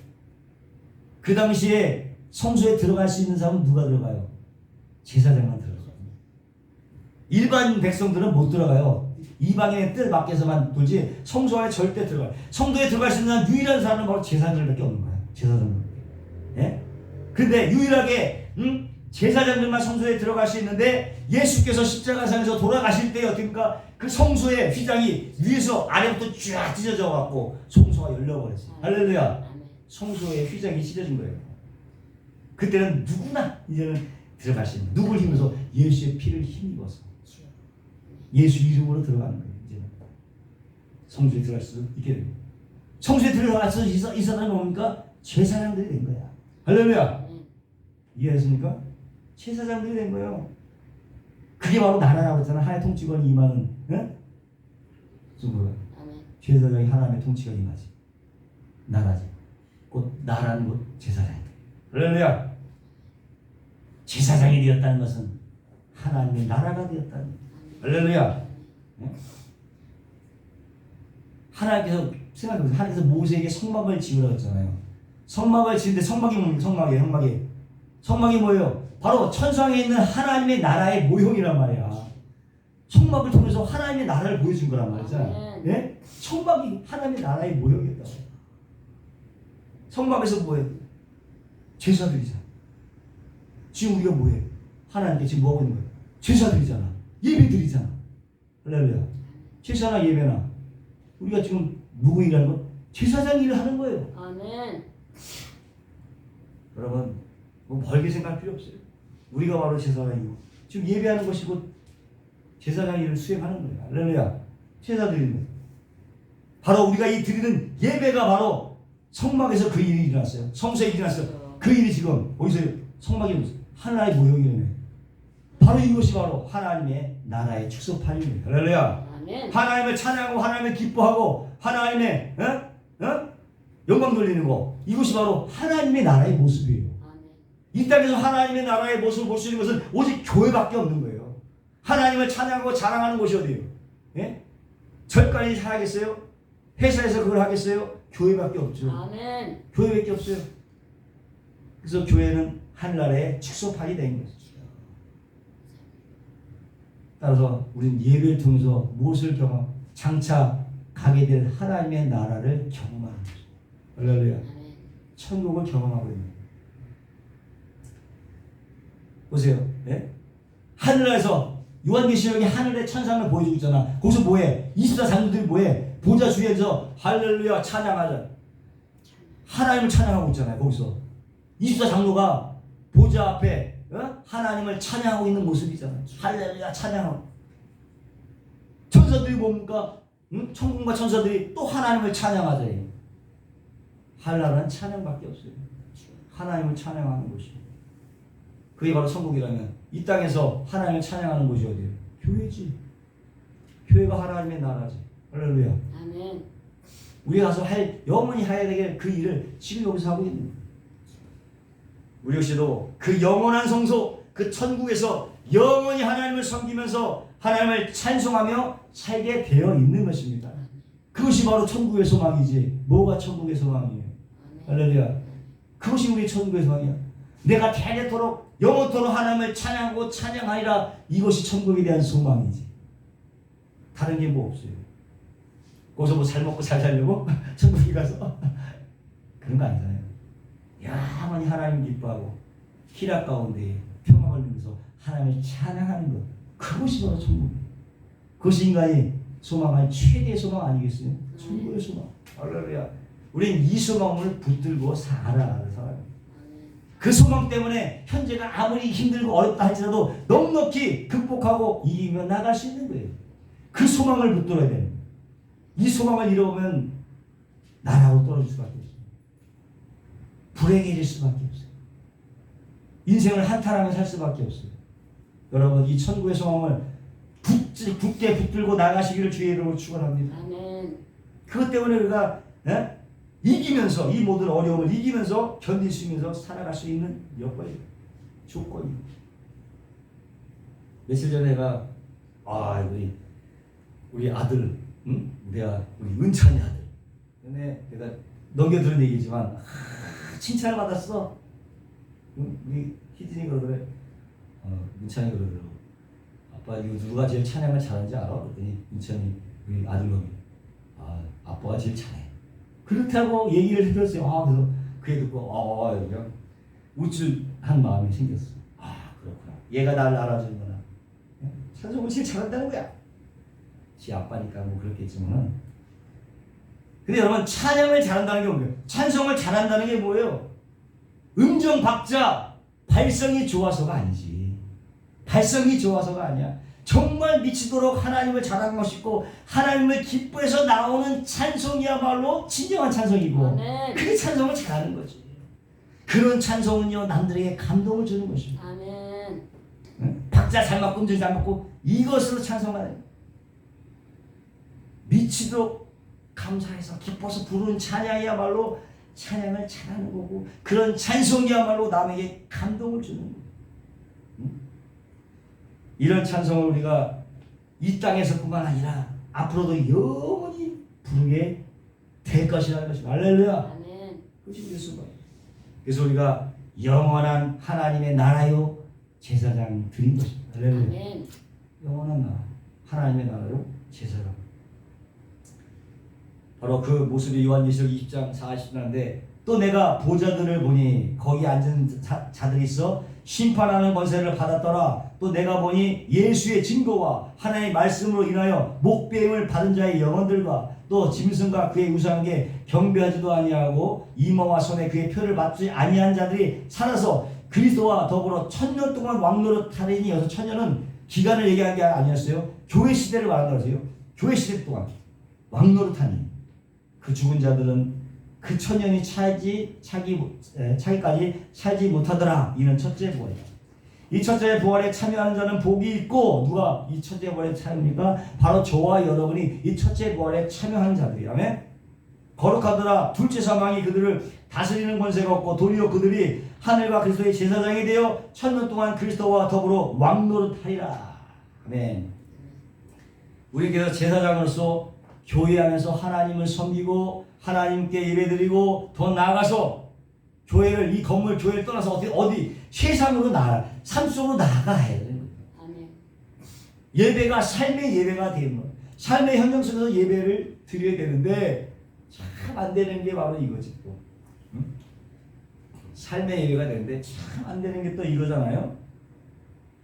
그 당시에 성수에 들어갈 수 있는 사람은 누가 들어가요? 제사장만 들어가요. 일반 백성들은 못 들어가요. 이방인의 뜻 밖에서만 돌지 성소 안에 절대 들어가요. 성도에 들어갈 수 있는 유일한 사람은 바로 제사장들밖에 없는 거예요. 제사장들. 예? 근데 유일하게 제사장들만 성소에 들어갈 수 있는데 예수께서 십자가상에서 돌아가실 때 어떻습니까? 그 성소의 휘장이 위에서 아래부터 쫙 찢어져 갖고 성소가 열려버렸어요. 할렐루야. 성소의 휘장이 찢어진 거예요. 그때는 누구나 이제는 들어갈 수 있는, 누굴 힘입어서 예수의 피를 힘입어서 예수 이름으로 들어가는 거예요. 이제는 성소에 들어갈 수 있게 됩니다. 성소에 들어가서 이 사람이 뭡니까? 제사장들이 된 거야. 할렐루야. 이해하십니까? 제사장들이 된 거예요. 그게 바로 나라라고 했잖아. 하나님의 통치권이 임하는, 제사장이 하나님의 통치가 임하지. 나라지. 곧 나라는 곧 제사장이다. 할렐루야. 제사장이 되었다는 것은 하나님의 나라가 되었다는 거예요. 할렐루야. 하나님께서 생각해보세요. 하나님께서 모세에게 성막을 지으라고 했잖아요. 성막을 지는데 성막이 뭡니까? 성막이 뭐예요? 바로 천상에 있는 하나님의 나라의 모형이란 말이야. 성막을 통해서 하나님의 나라를 보여준 거란 말이잖아. 예? 성막이 하나님의 나라의 모형이었다고. 성막에서 뭐해? 제사드리잖아. 지금 우리가 뭐해? 하나님께 지금 뭐하고 있는 거야? 제사드리잖아. 예배드리잖아. 할렐루야. 제사나 예배나 우리가 지금 누구 일하는 거? 제사장 일을 하는 거예요. 아멘. 여러분 뭐 멀게 생각할 필요 없어요. 우리가 바로 제사장이고 지금 예배하는 것이고 제사장 일을 수행하는 거예요. 할렐루야. 제사 드리는 거예요. 바로 우리가 이 드리는 예배가 바로 성막에서 그 일이 일어났어요. 성소에 일어났어요. 그 일이 지금 어디서 성막이 하나의 모형이라며. 바로 이것이 바로 하나님의 나라의 축소판입니다. 할렐루야. 아멘. 하나님을 찬양하고 하나님을 기뻐하고 하나님의 영광 돌리는 거, 이것이 바로 하나님의 나라의 모습이에요. 아멘. 이 땅에서 하나님의 나라의 모습을 볼 수 있는 것은 오직 교회밖에 없는 거예요. 하나님을 찬양하고 자랑하는 곳이 어디예요? 예? 절간이 살아겠어요? 회사에서 그걸 하겠어요? 교회밖에 없죠. 아멘. 교회밖에 없어요. 그래서 교회는 하늘나라의 축소판이 된 거죠. 따라서 우리는 예배를 통해서 무엇을 경험? 장차 가게 될 하나님의 나라를 경험하는 거죠. 할렐루야. 아멘. 천국을 경험하고 있는 거예요. 보세요. 네? 하늘에서 요한계시록이 하늘의 천상을 보여주고 있잖아. 거기서 뭐해? 24장로들이 뭐해? 보좌 주위에서 할렐루야 찬양하자. 하나님을 찬양하고 있잖아요. 거기서 24장로가 보좌 앞에 하나님을 찬양하고 있는 모습이잖아요. 할렐루야 찬양하고. 천사들이 뭡니까? 천군과 천사들이 또 하나님을 찬양하자. 하늘나라는 찬양밖에 없어요. 하나님을 찬양하는 곳이. 그게 바로 천국이라면 이 땅에서 하나님을 찬양하는 곳이 어디예요? 교회지. 교회가 하나님의 나라지. 할렐루야. 아멘. 우리가 가서 영원히 해야 되게 그 일을 지금 여기서 하고 있는 거예요. 우리 역시도 그 영원한 성소, 그 천국에서 영원히 하나님을 섬기면서 하나님을 찬송하며 살게 되어 있는 것입니다. 그것이 바로 천국의 소망이지. 뭐가 천국의 소망이에요? 할렐루야. 그것이 우리 천국의 소망이야. 내가 대대토록 영원토록 하나님을 찬양하고 찬양하리라. 이것이 천국에 대한 소망이지. 다른 게 뭐 없어요. 거기서 뭐 잘 먹고 잘 살려고 천국에 가서 그런 거 아니잖아요. 영원히 하나님 기뻐하고 희락 가운데 평화를 누리면서 하나님을 찬양하는 것. 그것이 바로 천국. 그것이 인간이 소망할 최대의 소망 아니겠어요? 천국의 소망. 할렐루야. 우린 이 소망을 붙들고 살아가는 사람이에요. 그 소망 때문에 현재가 아무리 힘들고 어렵다 할지라도 넉넉히 극복하고 이기며 나갈 수 있는 거예요. 그 소망을 붙들어야 돼요. 이 소망을 잃어보면 나라고 떨어질 수밖에 없어요. 불행해질 수밖에 없어요. 인생을 한탄하며 살 수밖에 없어요. 여러분 이 천국의 소망을 굳게 붙들고 나가시기를 주의 이름으로 축원합니다. 아멘. 그것 때문에 우리가 이기면서 이 모든 어려움을 이기면서 견딜 수 있면서 살아갈 수 있는 여건이 조건이. 며칠 전에 내가 우리 아들, 우리 은찬이 아들. 근데 내가 넘겨들은 얘기지만 칭찬을 받았어. 우리 희진이 그러더래. 은찬이 그러더라고. 아빠 이거 누가 제일 찬양을 잘하는지 알아? 그랬더니 은찬이 우리 아들놈이 아빠가 제일 잘해. 그렇다고 얘기를 해줬어요. 그래서 그게 듣고 그냥 우쭐한 마음이 생겼어. 그렇구나. 얘가 나를 알아주는구나. 찬송을 제일 잘한다는 거야. 지 아빠니까 뭐 그렇겠지만. 근데 여러분 찬양을 잘한다는 게 뭐예요? 찬송을 잘한다는 게 뭐예요? 음정 박자 발성이 좋아서가 아니지. 발성이 좋아서가 아니야. 정말 미치도록 하나님을 자랑하고 싶고 하나님을 기뻐해서 나오는 찬송이야말로 진정한 찬송이고 아멘. 그게 찬송을 잘하는 거지. 그런 찬송은요 남들에게 감동을 주는 것입니다. 아멘. 박자 잘 맞고 음정 잘 맞고 이것으로 찬송하는 미치도록 감사해서 기뻐서 부르는 찬양이야말로 찬양을 잘하는 거고 그런 찬송이야말로 남에게 감동을 주는 거고 이런 찬송을 우리가 이 땅에서뿐만 아니라 앞으로도 영원히 부르게 될 것이라는 것입니다. 할렐루야. 아멘. 그것이 우리의 소망. 그래서 우리가 영원한 하나님의 나라요 제사장 드린 것입니다. 할렐루야. 아멘. 영원한 나라 하나님의 나라요 제사장. 바로 그 모습이 요한계시록 20장 40절인데 또 내가 보좌들을 보니 거기 앉은 자들이 있어 심판하는 권세를 받았더라. 또 내가 보니 예수의 증거와 하나님의 말씀으로 인하여 목배임을 받은 자의 영혼들과 또 짐승과 그의 우상에게 경배하지도 아니하고 이마와 손에 그의 표를 받지 아니한 자들이 살아서 그리스도와 더불어 1000년 동안 왕노릇하리니 여기서 1000년은 기간을 얘기한 게 아니었어요. 교회 시대를 말하는 거죠. 교회 시대 동안 왕노릇하니 그 죽은 자들은 그 1000년이 차기까지 살지 못하더라. 이는 첫째 부활이다. 이 첫째 부활에 참여하는 자는 복이 있고 누가 이 첫째 부활에 참여합니까? 바로 저와 여러분이 이 첫째 부활에 참여하는 자들이라며 거룩하더라. 둘째 사망이 그들을 다스리는 권세가 없고 도리어 그들이 하늘과 그리스도의 제사장이 되어 1000년 동안 그리스도와 더불어 왕노릇하리라. 아멘. 우리께서 제사장으로서 교회 안에서 하나님을 섬기고 하나님께 예배드리고 더 나아가서 교회를 이 건물 교회를 떠나서 어디 세상으로 나가 삶 속으로 나가야 돼요. 아멘. 예배가 삶의 예배가 되는 거예요. 삶의 현장 속에서 예배를 드려야 되는데 참 안 되는 게 바로 이거지 또. 응? 삶의 예배가 되는데 참 안 되는 게 또 이거잖아요.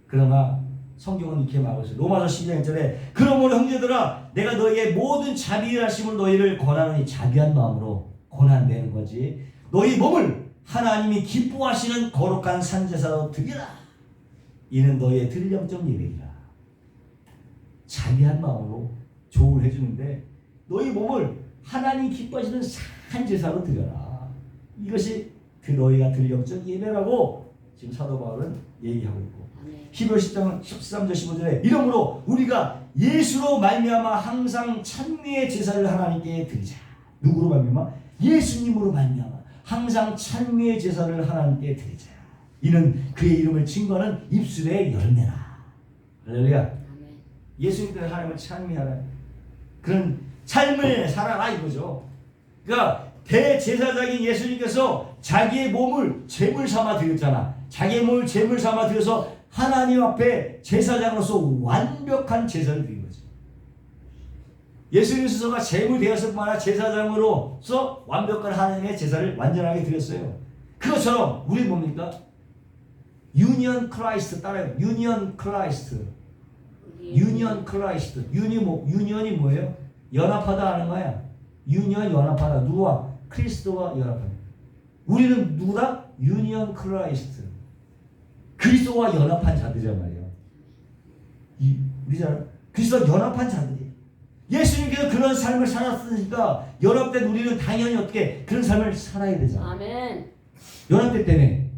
그러나 성경은 이렇게 말하고 있어요. 로마서 12장 1절에 그러므로 형제들아 내가 너희의 모든 자비하심을 너희를 권하노니 자비한 마음으로 고난되는 거지. 너희 몸을 하나님이 기뻐하시는 거룩한 산제사로 드리라. 이는 너희의 드릴 영적 예배이라. 자비한 마음으로 조언을 해주는데 너희 몸을 하나님 기뻐하시는 산제사로 드려라. 이것이 그 너희가 드릴 영적 예배라고 지금 사도 바울은 얘기하고 있고 히브리서 10장 13절 15절에 이러므로 우리가 예수로 말미암아 항상 찬미의 제사를 하나님께 드리자. 누구로 말미암아? 예수님으로 말미암아 항상 찬미의 제사를 하나님께 드리자. 이는 그의 이름을 증거하는 입술의 열매라. 할렐루야. 예수님 때문에 하나님을 찬미하라. 그런 삶을 살아라 이거죠. 그러니까 대제사장인 예수님께서 자기의 몸을 제물 삼아 드렸잖아. 자기의 몸을 제물 삼아 드려서 하나님 앞에 제사장으로서 완벽한 제사를 드린 거죠. 예수님 스스로가 제물 되었을 뿐만 아니라 제사장으로서 완벽한 하나님의 제사를 완전하게 드렸어요. 그것처럼 우리 뭡니까? 유니언 크라이스트 따라요. 유니언 크라이스트. 유니언 크라이스트. 유니언이 뭐예요? 연합하다 하는 거야. 유니언 연합하다. 누구와? 그리스도와 연합하다. 우리는 누구다? 유니언 크라이스트. 그리스도와 연합한 자들이란 말이에요. 우리잖아. 그리스도와 연합한 자들이. 예수님께서 그런 삶을 살았으니까 연합된 우리는 당연히 어떻게 그런 삶을 살아야 되잖아. 아멘. 연합된 때문에.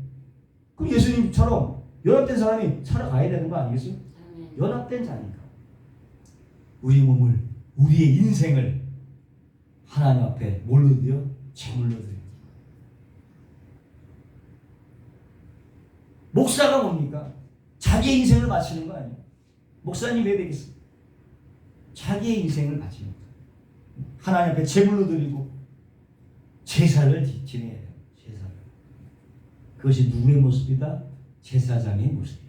그럼 예수님처럼 연합된 사람이 살아가야 되는 거 아니겠어요? 아멘. 연합된 자니까. 우리 몸을, 우리의 인생을 하나님 앞에 뭘로 드려? 제물로 드려. 목사가 뭡니까? 자기의 인생을 바치는 거 아니에요? 목사님 왜 되겠어요? 자기의 인생을 바치는 거예요. 하나님 앞에 제물로 드리고 제사를 지내야 돼요. 제사를. 그것이 누구의 모습이다? 제사장의 모습이에요.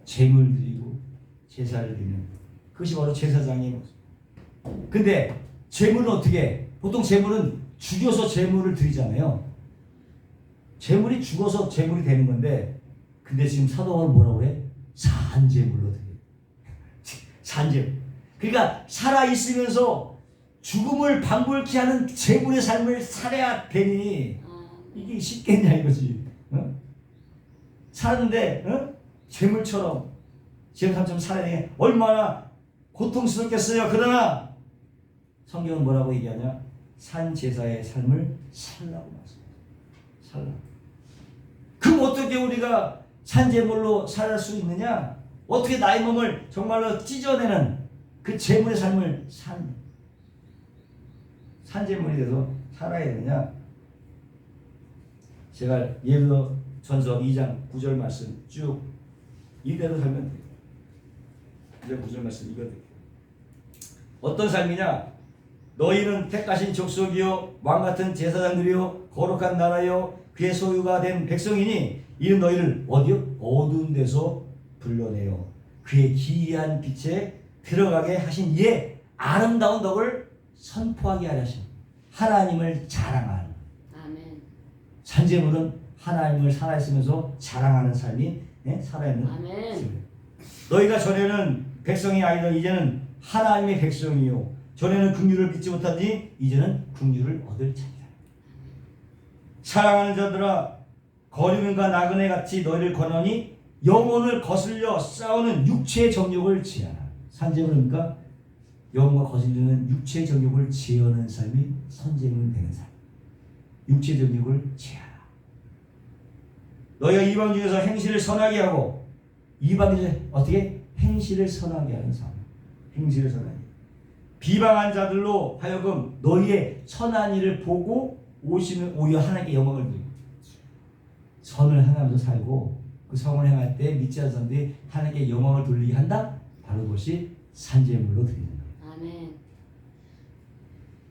제물 드리고 제사를 드리는 그것이 바로 제사장의 모습. 근데 제물은 어떻게 해? 보통 제물은 죽여서 제물을 드리잖아요. 제물이 죽어서 제물이 되는 건데 근데 지금 사도는 뭐라고 그래? 산제물로 드려요. 산제물. 그러니까 살아있으면서 죽음을 방불케 하는 제물의 삶을 살아야 되니 이게 쉽겠냐 이거지. 어? 사는데 어? 제물처럼 제물처럼 살아야 되게 얼마나 고통스럽겠어요. 그러나 성경은 뭐라고 얘기하냐? 산제사의 삶을 살라고 말씀합니다. 살라. 그럼 어떻게 우리가 산제물로 살 수 있느냐? 어떻게 나의 몸을 정말로 찢어내는 그 제물의 삶을 산제물이 돼서 살아야 되느냐? 제가 예배서 전서 2장 9절 말씀 쭉 이대로 살면 돼요. 2장 9절 말씀 이거 드릴게요. 어떤 삶이냐? 너희는 택하신 족속이요 왕같은 제사장들이요 거룩한 나라요 그의 소유가 된 백성이니 이는 너희를 어디요? 어두운 데서 불러내요 그의 기이한 빛에 들어가게 하신 이의 아름다운 덕을 선포하게 하신 하나님을 자랑하는. 아멘. 산제물은 하나님을 살아있으면서 자랑하는 삶이 살아있는 삶이에요. 너희가 전에는 백성이 아니던 이제는 하나님의 백성이요 전에는 긍휼을 믿지 못하더니 이제는 긍휼을 얻을 자니라. 사랑하는 자들아 거리는가 나그네 같이 너희를 권하니 영혼을 거슬려 싸우는 육체의 정욕을 제하라. 산제물입니까? 영혼과 거슬리는 육체의 정욕을 제하는 삶이 선제물 되는 삶. 육체의 정욕을 제하라. 너희가 이방 중에서 행실을 선하게 하고 이방인을 어떻게? 행실을 선하게 하는 삶. 행실을 선하게. 비방한 자들로 하여금 너희의 선한 일을 보고 오시는 오히려 하나님께 영광을 드리고 선을 행하면서 살고 그 선을 행할 때 믿지 않는 사람들이 하나님께 영광을 돌리게 한다? 바로 그것이 산제물로 드리는 거예요. 아멘.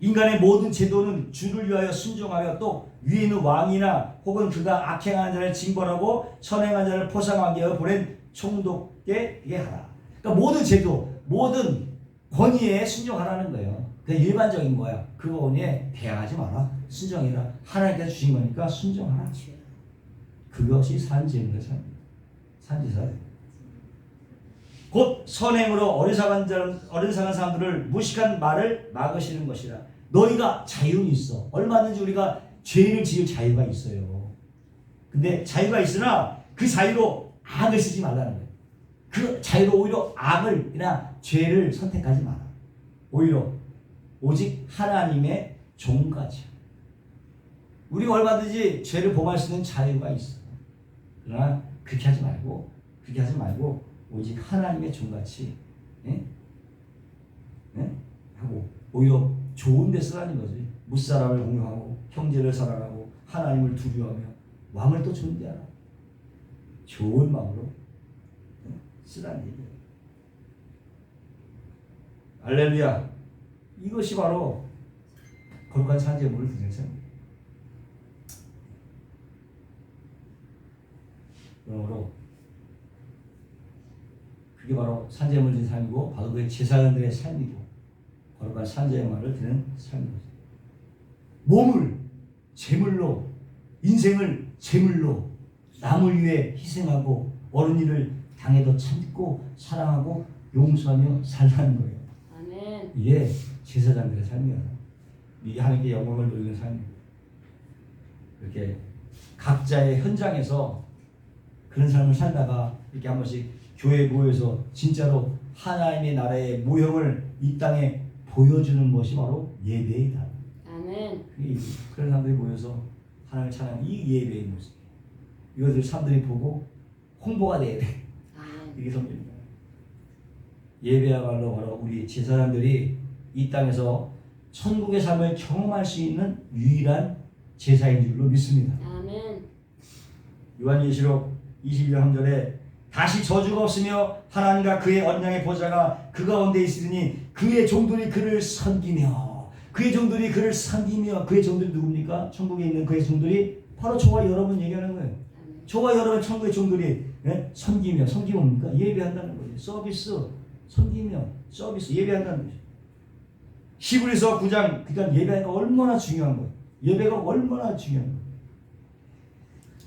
인간의 모든 제도는 주를 위하여 순종하며 또 위에 있는 왕이나 혹은 그가 악행하는 자를 징벌하고 선행하는 자를 포상하게 하여 보낸 총독께 하라. 그러니까 모든 제도, 모든 권위에 순종하라는 거예요. 그냥 일반적인 거야. 그 권위에 대항하지 마라. 순종해라. 하나님께서 주신 거니까 순종하라. 그것이 산지입니다. 산지사. 곧 선행으로 어리석은 사람들을 무식한 말을 막으시는 것이라. 너희가 자유는 있어. 얼마든지 우리가 죄를 지을 자유가 있어요. 근데 자유가 있으나 그 자유로 악을 쓰지 말라는 거예요. 그 자유로 오히려 악을이나 죄를 선택하지 마라. 오히려 오직 하나님의 종같이. 우리가 얼마든지 죄를 범할 수 있는 자유가 있어. 그러나 그렇게 하지 말고 오직 하나님의 종같이 하고 오히려 좋은 데 쓰라는 거지. 무사람을 공경하고 형제를 사랑하고 하나님을 두려워하며 왕을 또 존대하라. 좋은 마음으로 쓰라는 얘기예요. 할렐루야. 이것이 바로 거룩한 산재물을 드리는 삶입니다. 그러므로 그게 바로 산재물 드리는 삶이고 바로 그 제사장들의 삶이고 거룩한 산재물을 드리는 삶이죠. 몸을 제물로, 인생을 제물로 남을 위해 희생하고 어른 일을 당해도 참고 사랑하고 용서하며 살라는 거예요. 아멘. 이게 제사장들의 삶이야. 이게 하나님께 영광을 누리는 삶이에요. 이렇게 각자의 현장에서 그런 삶을 살다가 이렇게 한 번씩 교회에 모여서 진짜로 하나님의 나라의 모형을 이 땅에 보여주는 것이 바로 예배이다. 아멘. 그런 사람들이 모여서 하나님을 찬양하는 이 예배의 모습. 이것을 사람들이 보고 홍보가 돼야 돼. 아멘. 이게 성경입니다. 예배야말로 바로 우리 제사장들이 이 땅에서 천국의 삶을 경험할 수 있는 유일한 제사인 줄로 믿습니다. 아멘. 요한계시록 21장 3절에 다시 저주가 없으며 하나님과 그의 언약의 보좌가 그 가운데 있으니 그의 종들이 그를 섬기며 그의 종들이 누굽니까? 천국에 있는 그의 종들이 바로 저와 여러분 얘기하는 거예요. 아멘. 저와 여러분 천국의 종들이 섬기며 뭡니까? 예배한다는 거예요. 서비스, 섬기며 서비스, 예배한다는 거죠. 히브리서 9장 그러니까 예배가 얼마나 중요한 거예요. 예배가 얼마나 중요한 거예요.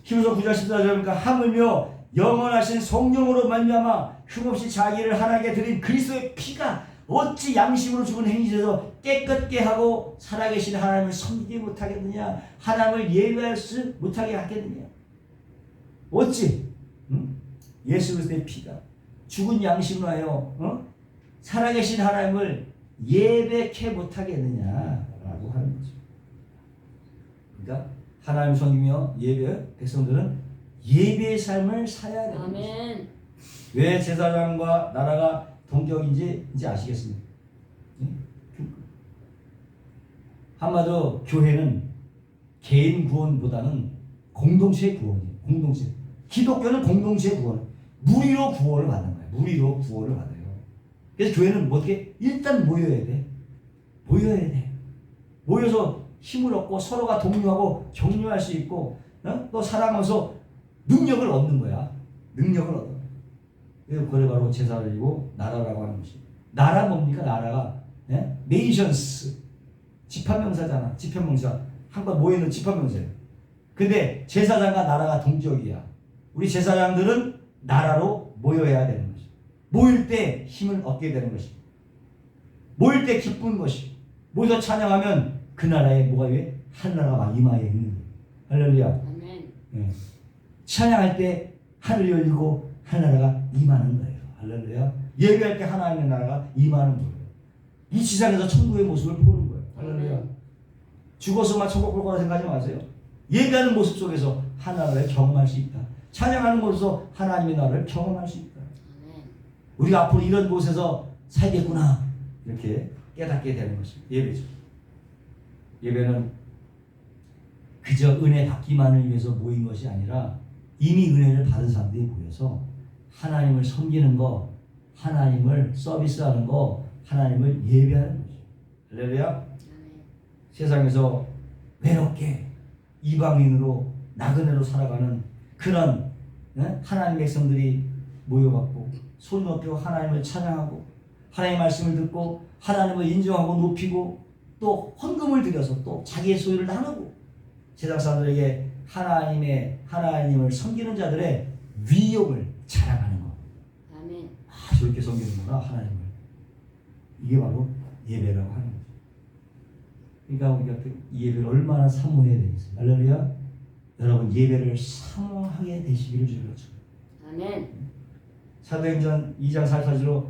히브리서 9장 14절 그러니까 하물며 영원하신 성령으로 말미암아 흠없이 자기를 하나님께 드린 그리스도의 피가 어찌 양심으로 죽은 행위에서 깨끗게 하고 살아계신 하나님을 섬기지 못하겠느냐? 하나님을 예배할 수 못하게 하겠느냐? 어찌 예수 그리스도의 피가 죽은 양심으로 하여 살아계신 하나님을 예배케 못하겠느냐라고 하는 거죠. 그러니까 하나님 섬기며 예배 백성들은 예배의 삶을 살아야 되는 거죠. 아멘. 왜 제사장과 나라가 동격인지 이제 아시겠습니까? 한마디로 교회는 개인 구원보다는 공동체 구원이에요. 공동체. 기독교는 공동체 구원. 무리로 구원을 받는 거예요. 무리로 구원을 받아요. 그래서 교회는 어떻게 일단 모여야 돼. 모여야 돼. 모여서 힘을 얻고 서로가 독려하고 격려할 수 있고 또 사랑하면서 능력을 얻는 거야. 능력을 얻어. 그게 바로 제사이고 나라라고 하는 것이. 나라 뭡니까? 나라가 네이션스 집합명사잖아. 집합명사. 한번 모여있는 집합명사예요. 근데 제사장과 나라가 동격이야. 우리 제사장들은 나라로 모여야 되는 것이. 모일 때 힘을 얻게 되는 것이. 모일 때 기쁜 것이. 모여서 찬양하면 그 나라에 뭐가 왜? 하늘나라가 이마에 있는 거예요. 할렐루야. 아멘. 찬양할 때 하늘 열리고 하늘나라가 임하는 거예요. 할렐루야. 예배할 때 하나님의 나라가 임하는 거예요. 이 지상에서 천국의 모습을 보는 거예요. 할렐루야. 죽어서만 천국 볼 거라 생각하지 마세요. 예배하는 모습 속에서 하나님을 경험할 수 있다. 찬양하는 곳에서 하나님의 나라를 경험할 수 있다. 아멘. 우리가 앞으로 이런 곳에서 살겠구나 이렇게 깨닫게 되는 것입니다. 예배죠. 예배는 그저 은혜 받기만을 위해서 모인 것이 아니라 이미 은혜를 받은 사람들이 모여서 하나님을 섬기는 거, 하나님을 서비스하는 거, 하나님을 예배하는 거죠. 할렐루야. 세상에서 외롭게 이방인으로 나그네로 살아가는 그런 하나님 백성들이 모여갖고 손 높여 하나님을 찬양하고 하나님의 말씀을 듣고 하나님을 인정하고 높이고 또 헌금을 들여서 또 자기의 소유를 나누고 세상 사람들에게 하나님을 섬기는 자들의 위엄을 자랑하는 것. 아멘. 아, 저렇게 섬기는구나 하나님을. 이게 바로 예배라고 하는 거죠. 그러니까 우리가 이 예배를 얼마나 사모해야 되겠어요. 할렐루야. 여러분 예배를 사모하게 되시기를 주님으로 축원합니다. 아멘. 사도행전 2장 44절로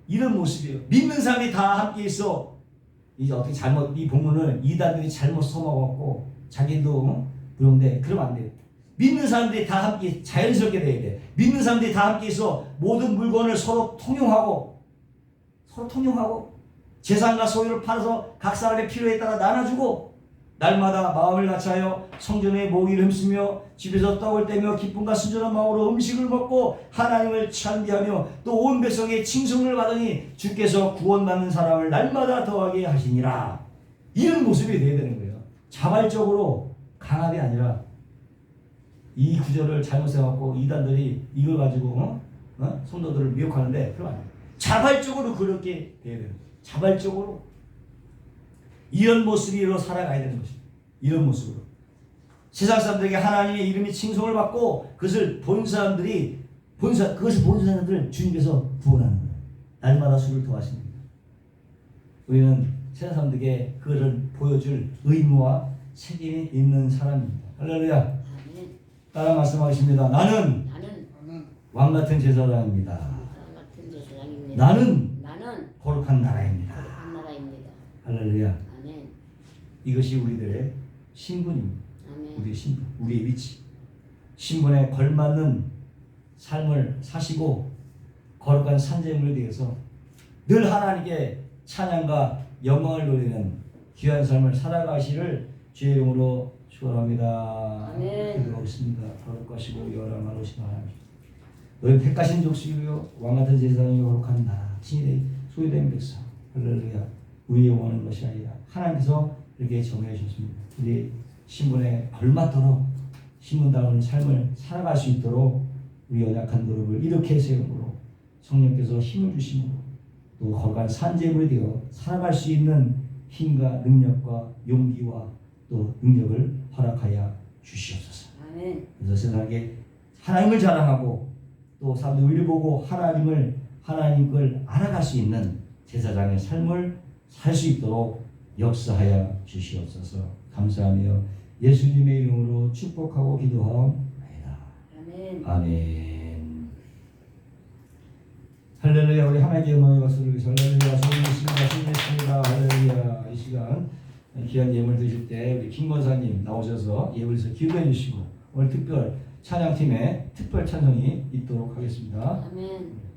이런 모습이에요. 믿는 사람이 다 함께 있어. 이제 어떻게 잘못 이 본문을 이단들이 잘못 써먹었고 자기도 그런데 그러면 안 돼요. 믿는 사람들이 다 함께 자연스럽게 돼야 돼. 믿는 사람들이 다 함께 있어 모든 물건을 서로 통용하고 재산과 소유를 팔아서 각 사람의 필요에 따라 나눠주고 날마다 마음을 같이하여 성전의 모기를 흠쓰며 집에서 떡을 떼며 기쁨과 순전한 마음으로 음식을 먹고 하나님을 찬미하며 또 온 백성의 칭송을 받으니 주께서 구원받는 사람을 날마다 더하게 하시니라. 이런 모습이 되어야 되는 거예요. 자발적으로 강압이 아니라 이 구절을 잘못 생각하고 이단들이 이걸 가지고 성도들을 미혹하는데 그러면 안 돼요. 자발적으로 그렇게 돼야 돼요. 자발적으로 이런 모습으로 살아가야 되는 것입니다. 이런 모습으로 세상 사람들에게 하나님의 이름이 칭송을 받고 그것을 본 사람들을 주님께서 구원하는 거예요. 날마다 수를 더하십니다. 우리는 세상 사람들에게 그것을 보여줄 의무와 책임이 있는 사람입니다. 할렐루야. 아멘. 따라 말씀하십니다. 나는 왕같은 제사장입니다. 같은 제사장입니다. 나는 거룩한 거룩한 나라입니다. 나라입니다. 할렐루야. 아멘. 이것이 우리들의 신분입니다. 아멘. 우리의 신분, 우리의 위치. 신분에 걸맞는 삶을 사시고 거룩한 산재물에 대해서 늘 하나님께 찬양과 영광을 돌리는 귀한 삶을 살아가시를 주의 이름으로 축원합니다. 아멘. 기도하겠습니다. 거룩하시고 영원하신 하나님, 너희 택하신 족속이요 왕같은 제사장이 거룩한 나라 친히 소유된 백성. 할렐루야. 우리의 원하는 것이 아니라 하나님께서 이렇게 정해 주셨습니다. 우리 신분에 걸맞도록 신분다운 삶을 살아갈 수 있도록 우리 연약한 노력을 이렇게 세움으로 성령께서 힘을 주심으로 또 거룩한 산재물이 되어 살아갈 수 있는 힘과 능력과 용기와 또 능력을 허락하여 주시옵소서. 아멘. 그래서 세상에 하나님을 자랑하고 또 사람들 우리를 보고 하나님을 알아갈 수 있는 제사장의 삶을 살 수 있도록 역사하여 주시옵소서. 감사하며 예수님의 이름으로 축복하고 기도하옵나이다. 아멘. 아멘. 할렐루야. 우리 하나님께 영광의 박수를 위해서 할렐루야. 수고하셨습니다. 할렐루야. 이 시간 귀한 예물 드실 때 우리 김 권사님 나오셔서 예물에서 기도해 주시고 오늘 특별 찬양팀에 특별 찬송이 있도록 하겠습니다. 아멘.